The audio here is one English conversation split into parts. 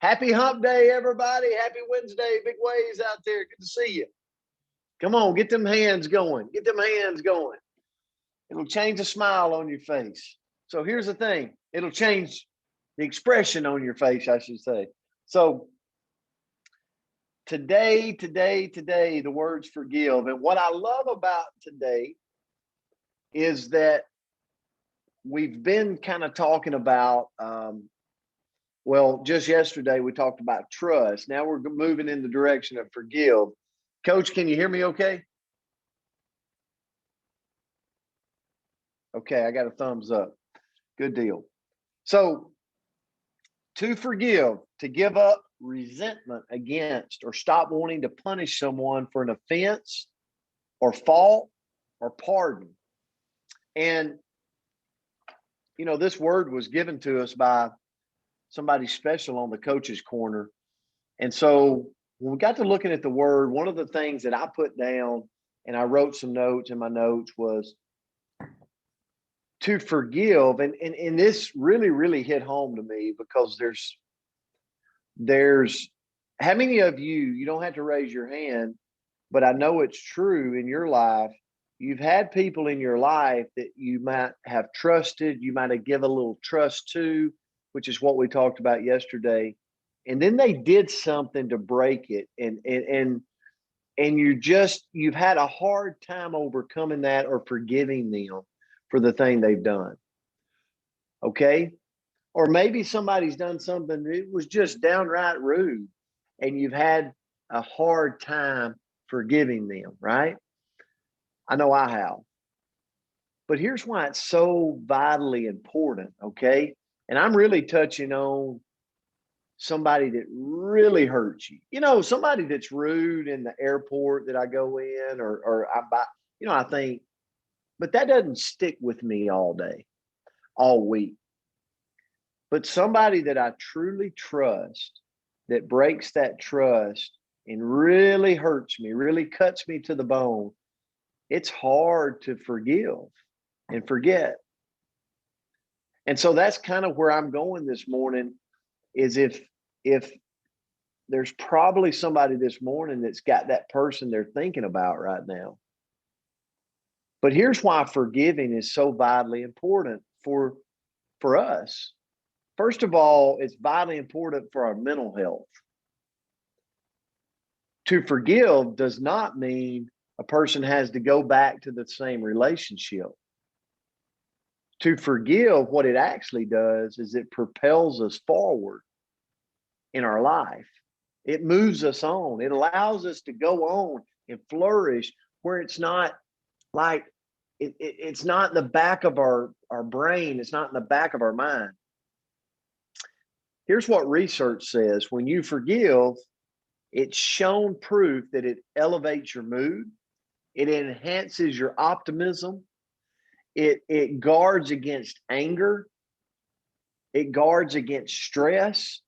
Happy hump day, everybody. Happy Wednesday. Big ways out there. Good to see you. Come on, get them hands going. Get them hands going. It'll change a smile on your face. So here's the thing. It'll change the expression on your face, I should say. So today, the words forgive. And what I love about today is that we've been kind of talking about, well, just yesterday we talked about trust. Now we're moving in the direction of forgive. Coach, can you hear me okay? Okay, I got a thumbs up. Good deal. So to forgive, to give up resentment against or stop wanting to punish someone for an offense or fault or pardon. And, you know, this word was given to us by somebody special on the coach's corner. And so when we got to looking at the word, one of the things that I put down and I wrote some notes in my notes was to forgive. And this really hit home to me because there's how many of you don't have to raise your hand, but I know it's true in your life. You've had people in your life that you might have trusted, you might have given a little trust to, which is what we talked about yesterday. And then they did something to break it. And you've had a hard time overcoming that or forgiving them for the thing they've done. Okay. Or maybe somebody's done something that was just downright rude and you've had a hard time forgiving them, right? I know I have. But here's why it's so vitally important, okay? And I'm really touching on somebody that really hurts you. You know, somebody that's rude in the airport that I go in or I buy, you know, I think, but that doesn't stick with me all day, all week. But somebody that I truly trust that breaks that trust and really hurts me, really cuts me to the bone, it's hard to forgive and forget. And so that's kind of where I'm going this morning is if there's probably somebody this morning that's got that person they're thinking about right now. But here's why forgiving is so vitally important for us. First of all, it's vitally important for our mental health. To forgive does not mean a person has to go back to the same relationship. To forgive, what it actually does is it propels us forward in our life. It moves us on. It allows us to go on and flourish where it's not like, it's not in the back of our brain. It's not in the back of our mind. Here's what research says. When you forgive, it's shown proof that it elevates your mood. It enhances your optimism. It guards against anger. It guards against stress,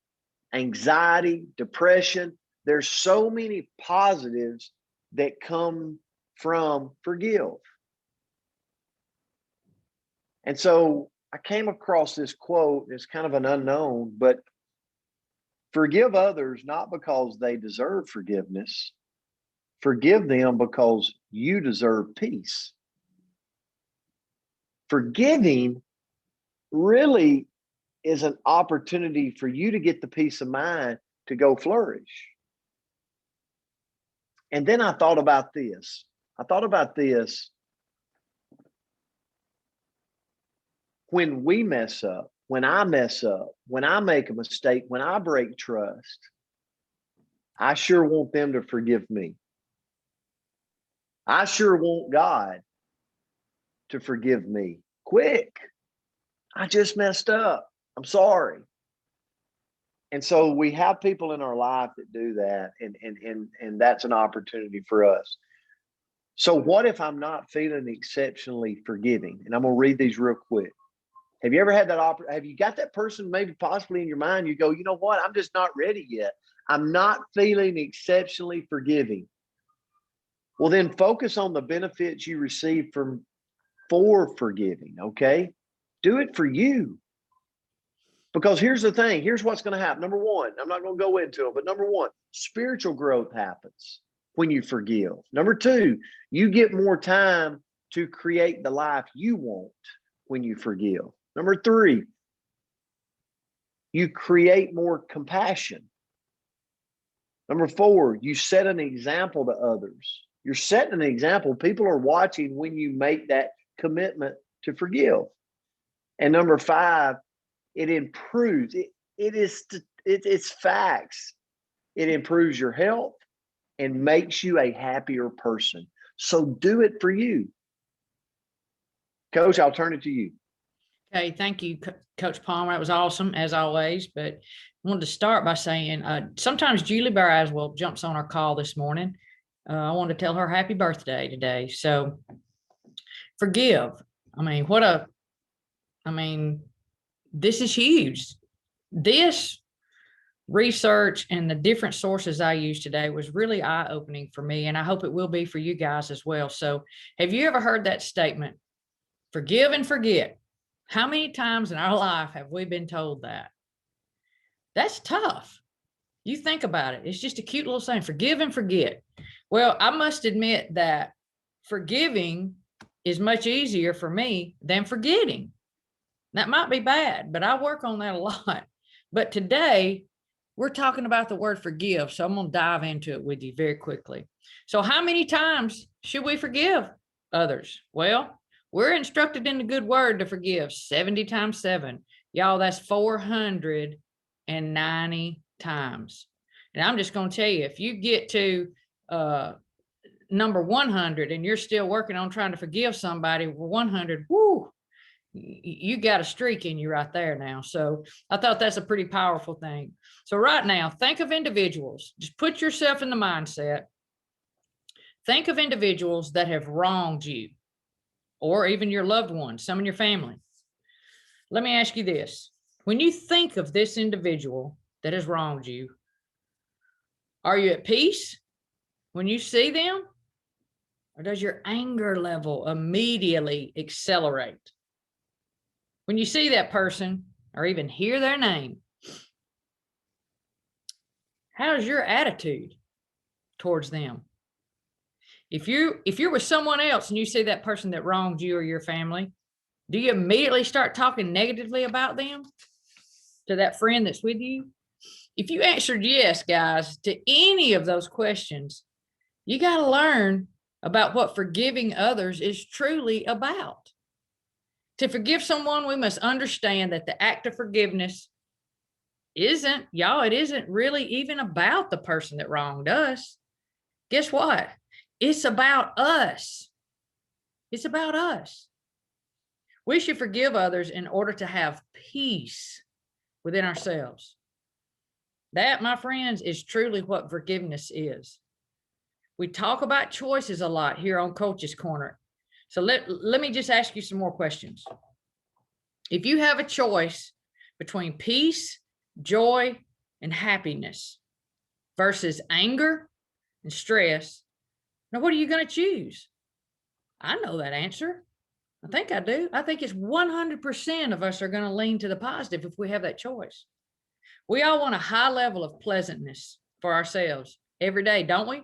anxiety, depression. There's so many positives that come from forgive. And so I came across this quote. It's kind of an unknown, but forgive others not because they deserve forgiveness. Forgive them because you deserve peace. Forgiving really is an opportunity for you to get the peace of mind to go flourish. And then I thought about this. When we mess up, when I mess up, when I make a mistake, when I break trust, I sure want them to forgive me. I sure want God to forgive me quick. I just messed up. I'm sorry. And so we have people in our life that do that, and that's an opportunity for us. So what if I'm not feeling exceptionally forgiving? And I'm going to read these real quick. Have you ever had that have you got that person maybe possibly in your mind? You go, you know what? I'm just not ready yet. I'm not feeling exceptionally forgiving. Well, then focus on the benefits you receive for forgiving, okay? Do it for you. Because here's the thing, here's what's going to happen. Number one, I'm not going to go into it, but number one, spiritual growth happens when you forgive. Number two, you get more time to create the life you want when you forgive. Number three, you create more compassion. Number four, you set an example to others. You're setting an example. People are watching when you make that commitment to forgive. And number five, it improves. It's facts. It improves your health and makes you a happier person. So do it for you. Coach, I'll turn it to you. Okay, thank you, Coach Palmer. That was awesome, as always. But I wanted to start by saying sometimes Julie Barazwell jumps on our call this morning. I want to tell her happy birthday today. So forgive. This is huge. This research and the different sources I used today was really eye-opening for me, and I hope it will be for you guys as well. So have you ever heard that statement, forgive and forget? How many times in our life have we been told that? That's tough. You think about it. It's just a cute little saying, forgive and forget. Well, I must admit that forgiving is much easier for me than forgetting. That might be bad, but I work on that a lot. But today, we're talking about the word forgive, so I'm going to dive into it with you very quickly. So how many times should we forgive others? Well, we're instructed in the good word to forgive 70 times 7. Y'all, that's 490 times. And I'm just going to tell you, if you get to number 100 and you're still working on trying to forgive somebody, 100, whoo, you got a streak in you right there now. So I thought that's a pretty powerful thing. So right now, think of individuals. Just put yourself in the mindset. Think of individuals that have wronged you, or even your loved ones, some in your family. Let me ask you this. When you think of this individual that has wronged you, are you at peace when you see them? Or does your anger level immediately accelerate? When you see that person or even hear their name, how's your attitude towards them? If you're with someone else and you see that person that wronged you or your family, do you immediately start talking negatively about them to that friend that's with you? If you answered yes, guys, to any of those questions, you got to learn about what forgiving others is truly about. To forgive someone, we must understand that the act of forgiveness isn't really even about the person that wronged us. Guess what? It's about us. It's about us. We should forgive others in order to have peace within ourselves. That, my friends, is truly what forgiveness is. We talk about choices a lot here on Coach's Corner. So let me just ask you some more questions. If you have a choice between peace, joy, and happiness versus anger and stress, now what are you going to choose? I know that answer. I think I do. I think it's 100% of us are going to lean to the positive if we have that choice. We all want a high level of pleasantness for ourselves every day, don't we?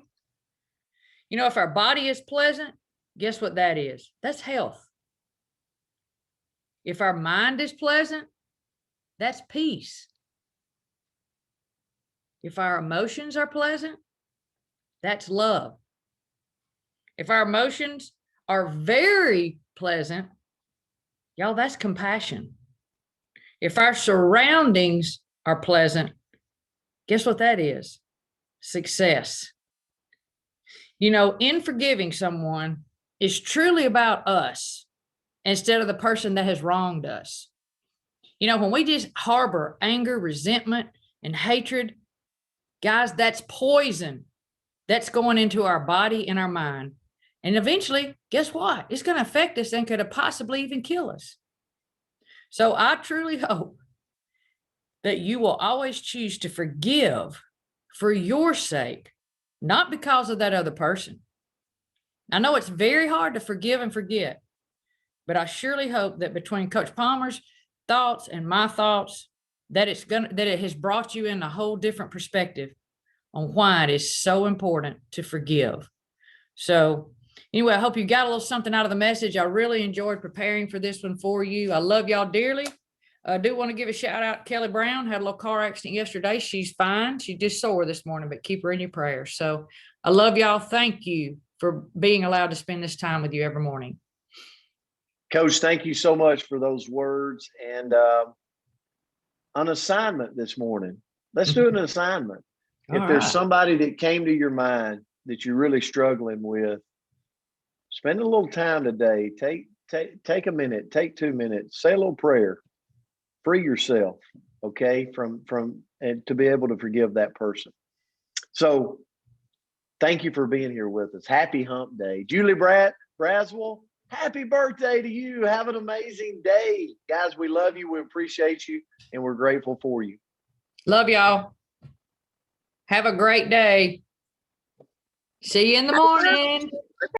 You know, if our body is pleasant, guess what that is? That's health. If our mind is pleasant, that's peace. If our emotions are pleasant, that's love. If our emotions are very pleasant, y'all, that's compassion. If our surroundings are pleasant, guess what that is? Success. You know, in forgiving someone is truly about us instead of the person that has wronged us. You know, when we just harbor anger, resentment, and hatred, guys, that's poison that's going into our body and our mind. And eventually, guess what? It's going to affect us and could possibly even kill us. So I truly hope that you will always choose to forgive for your sake, not because of that other person. I know it's very hard to forgive and forget, but I surely hope that between Coach Palmer's thoughts and my thoughts, that it has brought you in a whole different perspective on why it is so important to forgive. So anyway, I hope you got a little something out of the message. I really enjoyed preparing for this one for you. I love y'all dearly. I do want to give a shout out to Kelly Brown. Had a little car accident yesterday. She's fine. She just sore this morning, but keep her in your prayers. So I love y'all. Thank you for being allowed to spend this time with you every morning. Coach, thank you so much for those words. And an assignment this morning. Let's do an assignment. If there's somebody that came to your mind that you're really struggling with, spend a little time today. Take a minute, take 2 minutes, say a little prayer, free yourself, okay, from and to be able to forgive that person. So thank you for being here with us. Happy Hump Day. Julie Braswell, happy birthday to you. Have an amazing day. Guys, we love you. We appreciate you. And we're grateful for you. Love y'all. Have a great day. See you in the morning.